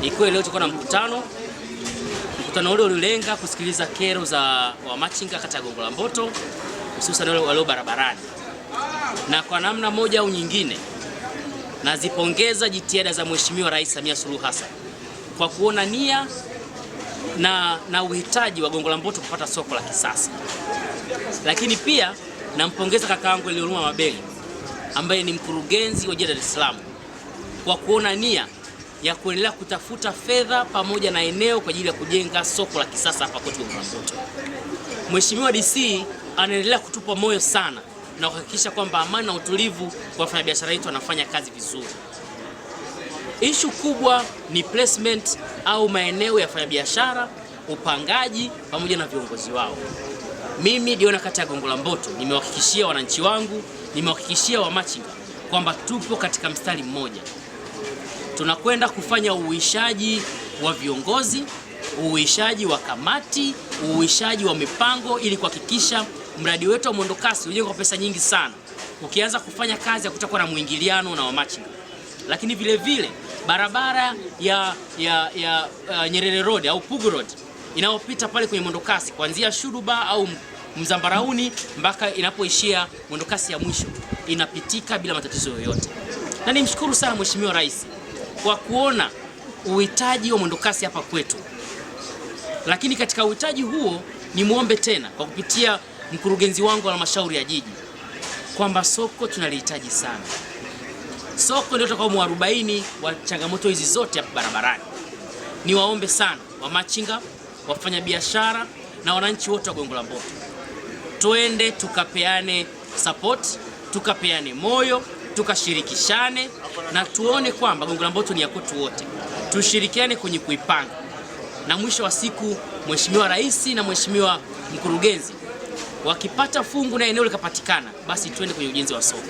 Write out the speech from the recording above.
Ikiwa leo tuko na mkutano ule ulilenga kusikiliza kero za wamachinga kata ya Gongo la Mboto, hususan wale walio barabarani, na kwa namna moja au nyingine nazipongeza jitihada za Mheshimiwa Rais Samia Suluhu Hassan kwa kuona nia na uhitaji wa Gongo la Mboto kupata soko la kisasa. Lakini pia nampongeza kakaangu Elioruma Mabeli ambaye ni mkurugenzi wa jiji la Dar es Salaam kwa kuona nia ya kuendelea kutafuta fedha pamoja na eneo kwa ajili ya kujenga soko la kisasa hapa kwetu Gongo la Mboto. Mheshimiwa DC anaendelea kutupa moyo sana na kuhakikisha kwamba amani na utulivu kwa wafanyabiashara wetu wanafanya kazi vizuri. Issue kubwa ni placement au maeneo ya wafanyabiashara, upangaji pamoja na viongozi wao. Mimi Diona kata ya Gongo la Mboto nimewahakikishia wananchi wangu, nimewahakikishia wamachinga kwamba tupo katika mstari mmoja. Tunakwenda kufanya uhuishaji wa viongozi, uhuishaji wa kamati, uhuishaji wa mipango ili kuhakikisha mradi wetu wa mwendokasi ujengwa kwa pesa nyingi sana. Ukianza kufanya kazi hakutakuwa na mwingiliano na wamachinga. Lakini vile vile barabara ya Nyerere Road au Pugu Road inayopita pale kwenye mwendokasi kuanzia Shuruba au Mzambarauni mpaka inapoishia mwendokasi ya mwisho inapitika bila matatizo yoyote. Na nimshukuru sana Mheshimiwa Rais kwa kuona uhitaji wa mwendokasi hapa kwetu. Lakini katika uhitaji huo ni muombe tena kwa kupitia mkurugenzi wangu wa halmashauri ya jiji kwamba soko tunalihitaji sana. Soko ndio utakao mwarobaini wa changamoto hizi zote hapa barabarani. Niwaombe sana wamachinga, wafanya biashara na wananchi wote wa Gongo la Mboto, twende tukapeane support, tukapeane moyo, tukashirikishane na tuone kwamba Gongo la Mboto ni ya kwetu wote. Tushirikiane kwenye kuipanga, na mwisho wa siku Mheshimiwa Rais na Mheshimiwa mkurugenzi wakipata fungu na eneo likapatikana, basi twende kwenye ujenzi wa soko.